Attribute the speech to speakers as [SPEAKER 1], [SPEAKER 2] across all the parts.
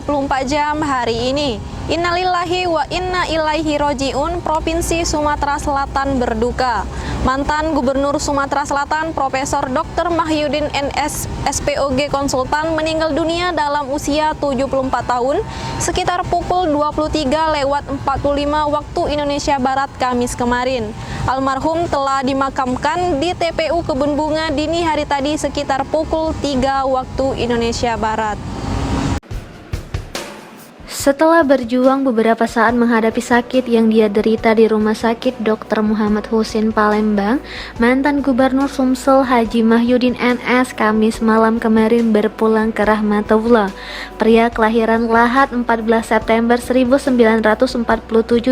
[SPEAKER 1] 24 jam hari ini. Innalillahi wa inna ilaihi roji'un. Provinsi Sumatera Selatan berduka. Mantan Gubernur Sumatera Selatan Profesor Dr. Mahyudin NS SPOG Konsultan meninggal dunia dalam usia 74 tahun sekitar pukul 23.45 waktu Indonesia Barat Kamis kemarin. Almarhum telah dimakamkan di TPU Kebun Bunga dini hari tadi sekitar pukul 3 waktu Indonesia Barat.
[SPEAKER 2] Setelah berjuang beberapa saat menghadapi sakit yang dia derita di Rumah Sakit Dr. Muhammad Husin Palembang, mantan Gubernur Sumsel Haji Mahyudin NS Kamis malam kemarin berpulang ke rahmatullah. Pria kelahiran Lahat 14 September 1947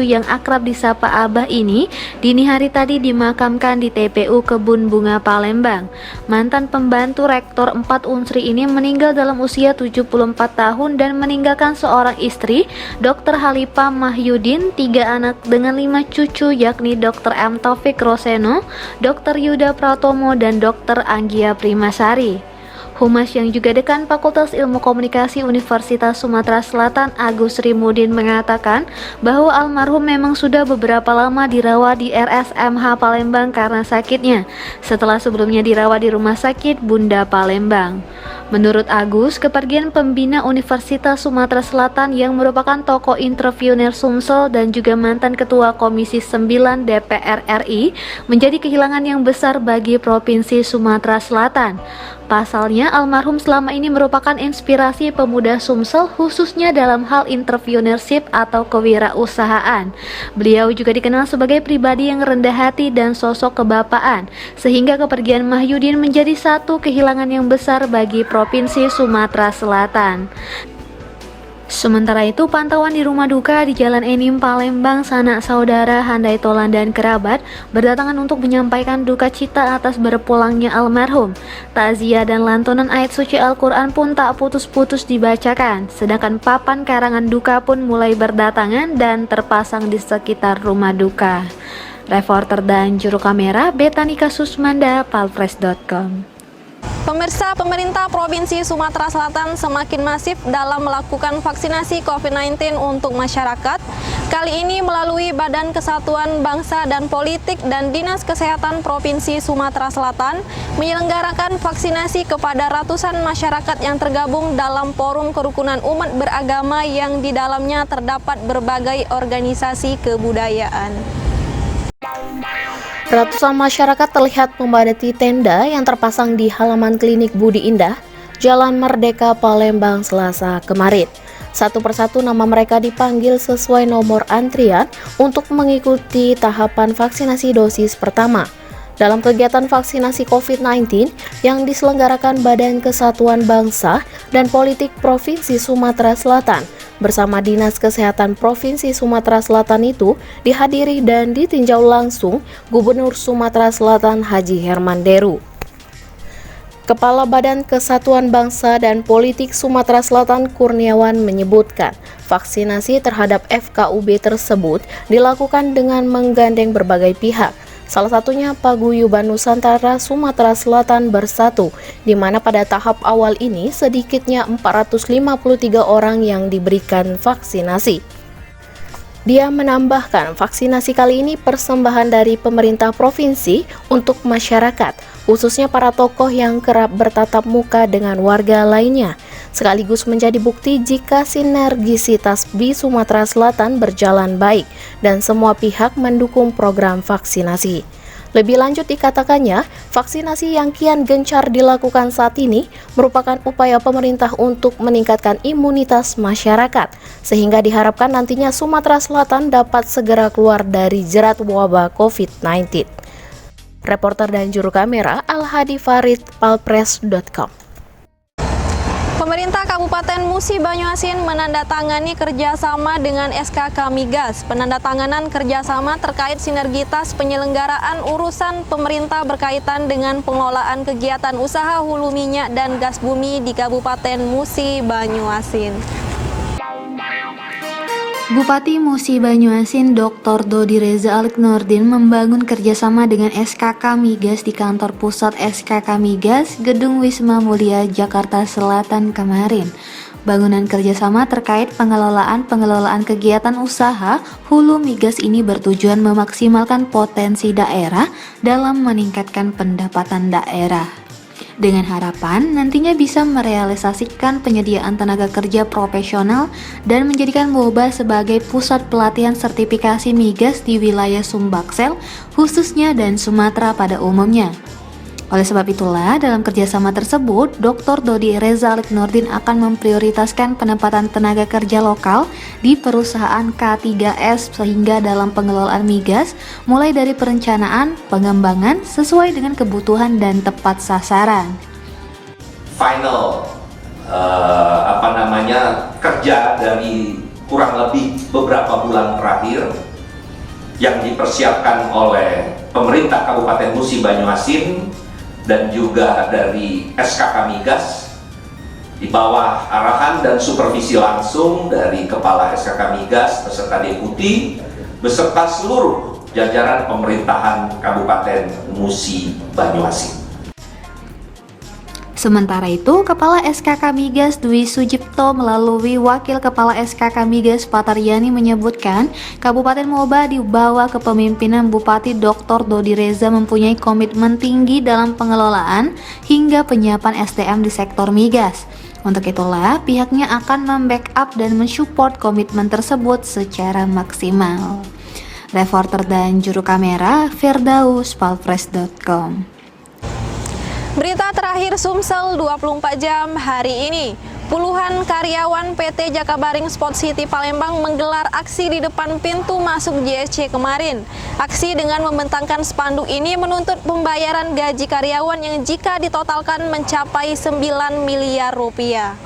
[SPEAKER 2] yang akrab disapa Abah ini dini hari tadi dimakamkan di TPU Kebun Bunga Palembang. Mantan pembantu rektor 4 Unsri ini meninggal dalam usia 74 tahun dan meninggalkan seorang istri, Dr. Halipah Mahyudin, 3 anak dengan 5 cucu yakni Dr. M. Taufik Roseno, Dr. Yuda Pratomo, dan Dr. Anggia Primasari. Humas yang juga dekan Fakultas Ilmu Komunikasi Universitas Sumatera Selatan Agus Rimudin mengatakan bahwa almarhum memang sudah beberapa lama dirawat di RSMH Palembang karena sakitnya, setelah sebelumnya dirawat di Rumah Sakit Bunda Palembang. Menurut Agus, kepergian pembina Universitas Sumatera Selatan yang merupakan tokoh interviewer Sumsel dan juga mantan Ketua Komisi 9 DPR RI menjadi kehilangan yang besar bagi Provinsi Sumatera Selatan. Pasalnya, almarhum selama ini merupakan inspirasi pemuda Sumsel khususnya dalam hal entrepreneurship atau kewirausahaan. Beliau juga dikenal sebagai pribadi yang rendah hati dan sosok kebapaan, sehingga kepergian Mahyudin menjadi satu kehilangan yang besar bagi Provinsi Sumatera Selatan. Sementara itu, pantauan di rumah duka di Jalan Enim, Palembang, sanak saudara, handai tolan, dan kerabat berdatangan untuk menyampaikan duka cita atas berpulangnya almarhum. Takziah dan lantunan ayat suci Al-Quran pun tak putus-putus dibacakan, sedangkan papan karangan duka pun mulai berdatangan dan terpasang di sekitar rumah duka. Reporter dan juru kamera Betanika Susmanda, palpres.com.
[SPEAKER 1] Pemirsa, pemerintah Provinsi Sumatera Selatan semakin masif dalam melakukan vaksinasi COVID-19 untuk masyarakat. Kali ini melalui Badan Kesatuan Bangsa dan Politik dan Dinas Kesehatan Provinsi Sumatera Selatan menyelenggarakan vaksinasi kepada ratusan masyarakat yang tergabung dalam forum kerukunan umat beragama yang di dalamnya terdapat berbagai organisasi kebudayaan.
[SPEAKER 3] Ratusan masyarakat terlihat memadati tenda yang terpasang di halaman klinik Budi Indah, Jalan Merdeka, Palembang, Selasa kemarin. Satu persatu nama mereka dipanggil sesuai nomor antrian untuk mengikuti tahapan vaksinasi dosis pertama. Dalam kegiatan vaksinasi COVID-19 yang diselenggarakan Badan Kesatuan Bangsa dan Politik Provinsi Sumatera Selatan bersama Dinas Kesehatan Provinsi Sumatera Selatan itu dihadiri dan ditinjau langsung Gubernur Sumatera Selatan Haji Herman Deru. Kepala Badan Kesatuan Bangsa dan Politik Sumatera Selatan Kurniawan menyebutkan vaksinasi terhadap FKUB tersebut dilakukan dengan menggandeng berbagai pihak. Salah satunya Paguyuban Nusantara Sumatera Selatan Bersatu, di mana pada tahap awal ini sedikitnya 453 orang yang diberikan vaksinasi. Dia menambahkan vaksinasi kali ini persembahan dari pemerintah provinsi untuk masyarakat, khususnya para tokoh yang kerap bertatap muka dengan warga lainnya, sekaligus menjadi bukti jika sinergisitas di Sumatera Selatan berjalan baik dan semua pihak mendukung program vaksinasi. Lebih lanjut dikatakannya, vaksinasi yang kian gencar dilakukan saat ini merupakan upaya pemerintah untuk meningkatkan imunitas masyarakat, sehingga diharapkan nantinya Sumatera Selatan dapat segera keluar dari jerat wabah COVID-19. Reporter dan juru kamera Al-Hadi Farid, palpres.com.
[SPEAKER 1] Pemerintah Kabupaten Musi Banyuasin menandatangani kerjasama dengan SKK Migas. Penandatanganan kerjasama terkait sinergitas penyelenggaraan urusan pemerintah berkaitan dengan pengelolaan kegiatan usaha hulu minyak dan gas bumi di Kabupaten Musi Banyuasin.
[SPEAKER 2] Bupati Musi Banyuasin Dr. Dodi Reza Alik Nurdin membangun kerjasama dengan SKK Migas di kantor pusat SKK Migas, Gedung Wisma Mulia, Jakarta Selatan kemarin. Bangunan kerjasama terkait pengelolaan kegiatan usaha hulu migas ini bertujuan memaksimalkan potensi daerah dalam meningkatkan pendapatan daerah. Dengan harapan nantinya bisa merealisasikan penyediaan tenaga kerja profesional dan menjadikan Moba sebagai pusat pelatihan sertifikasi migas di wilayah Sumbaksel khususnya dan Sumatera pada umumnya. Oleh sebab itulah, dalam kerjasama tersebut, Dr. Dodi Reza Alik Nurdin akan memprioritaskan penempatan tenaga kerja lokal di perusahaan K3S sehingga dalam pengelolaan migas, mulai dari perencanaan, pengembangan, sesuai dengan kebutuhan dan tepat sasaran.
[SPEAKER 4] Final kerja dari kurang lebih beberapa bulan terakhir yang dipersiapkan oleh pemerintah Kabupaten Musi Banyuasin dan juga dari SKK Migas di bawah arahan dan supervisi langsung dari Kepala SKK Migas beserta Deputi beserta seluruh jajaran pemerintahan Kabupaten Musi Banyuasin.
[SPEAKER 2] Sementara itu, Kepala SKK Migas Dwi Sujipto melalui Wakil Kepala SKK Migas Pataryani menyebutkan, Kabupaten Moba di bawah kepemimpinan Bupati Dr. Dodi Reza mempunyai komitmen tinggi dalam pengelolaan hingga penyiapan SDM di sektor migas. Untuk itulah, pihaknya akan membackup dan mensupport komitmen tersebut secara maksimal. Reporter dan juru kamera Firdaus, palpres.com.
[SPEAKER 1] Berita terakhir Sumsel 24 jam hari ini. Puluhan karyawan PT Jakabaring Sport City Palembang menggelar aksi di depan pintu masuk JSC kemarin. Aksi dengan membentangkan spanduk ini menuntut pembayaran gaji karyawan yang jika ditotalkan mencapai 9 miliar rupiah.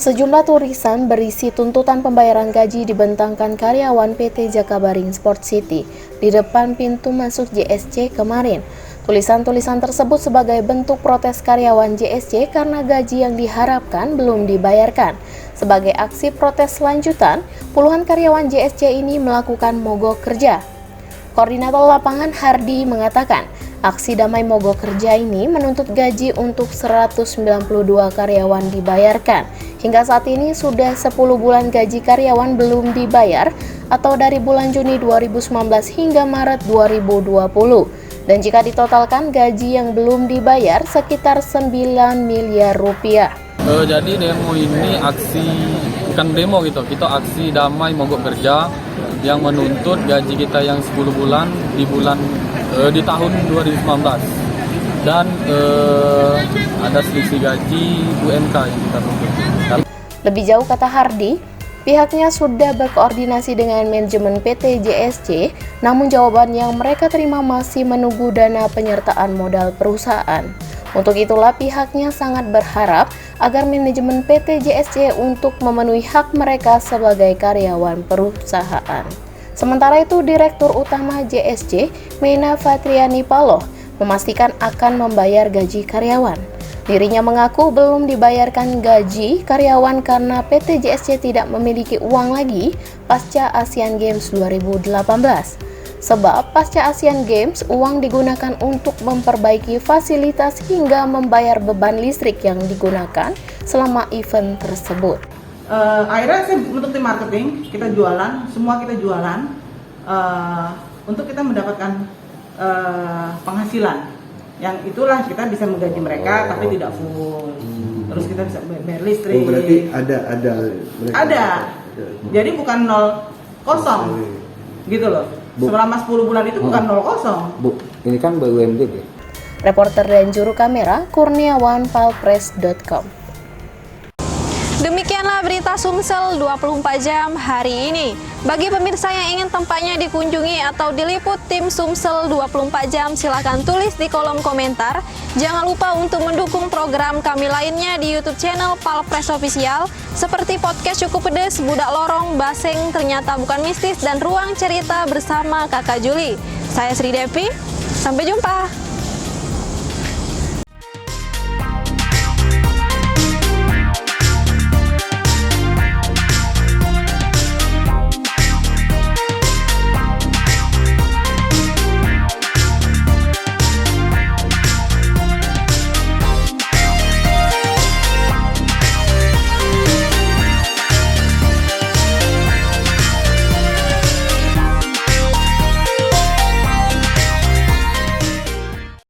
[SPEAKER 3] Sejumlah tulisan berisi tuntutan pembayaran gaji dibentangkan karyawan PT Jakabaring Sport City di depan pintu masuk JSC kemarin. Tulisan-tulisan tersebut sebagai bentuk protes karyawan JSC karena gaji yang diharapkan belum dibayarkan. Sebagai aksi protes lanjutan, puluhan karyawan JSC ini melakukan mogok kerja. Koordinator lapangan Hardi mengatakan, aksi damai mogok kerja ini menuntut gaji untuk 192 karyawan dibayarkan. Hingga saat ini sudah 10 bulan gaji karyawan belum dibayar atau dari bulan Juni 2019 hingga Maret 2020. Dan jika ditotalkan gaji yang belum dibayar sekitar 9 miliar rupiah.
[SPEAKER 5] Jadi demo ini bukan demo gitu, kita aksi damai mogok kerja yang menuntut gaji kita yang 10 bulan di tahun 2019. Dan ada selisih gaji UMK yang kita tuntut.
[SPEAKER 3] Lebih jauh kata Hardi, pihaknya sudah berkoordinasi dengan manajemen PT JSC, namun jawaban yang mereka terima masih menunggu dana penyertaan modal perusahaan. Untuk itulah pihaknya sangat berharap agar manajemen PT JSC untuk memenuhi hak mereka sebagai karyawan perusahaan. Sementara itu, Direktur Utama JSC, Mena Fatriani Paloh, memastikan akan membayar gaji karyawan. Dirinya mengaku belum dibayarkan gaji karyawan karena PT JSC tidak memiliki uang lagi pasca Asian Games 2018. Sebab pasca Asian Games, uang digunakan untuk memperbaiki fasilitas hingga membayar beban listrik yang digunakan selama event tersebut.
[SPEAKER 6] Akhirnya saya bentuk tim marketing, kita jualan, semua kita jualan untuk kita mendapatkan penghasilan. Yang itulah kita bisa menggaji mereka tapi tidak full. Terus kita bisa bayar listrik.
[SPEAKER 7] Berarti ada mereka.
[SPEAKER 6] Ada. Jadi bukan 0-0 gitu loh. Selama 10 bulan itu bukan 0-0.
[SPEAKER 7] Bu, ini kan BUMD ya.
[SPEAKER 3] Reporter dan juru kamera Kurniawan, palpres.com.
[SPEAKER 1] Demikianlah berita Sumsel 24 jam hari ini. Bagi pemirsa yang ingin tempatnya dikunjungi atau diliput tim Sumsel 24 jam, silahkan tulis di kolom komentar. Jangan lupa untuk mendukung program kami lainnya di YouTube channel Palpres Official seperti podcast Cukup Pedes, Budak Lorong, Baseng, Ternyata Bukan Mistis, dan Ruang Cerita bersama Kakak Juli. Saya Sri Devi, sampai jumpa.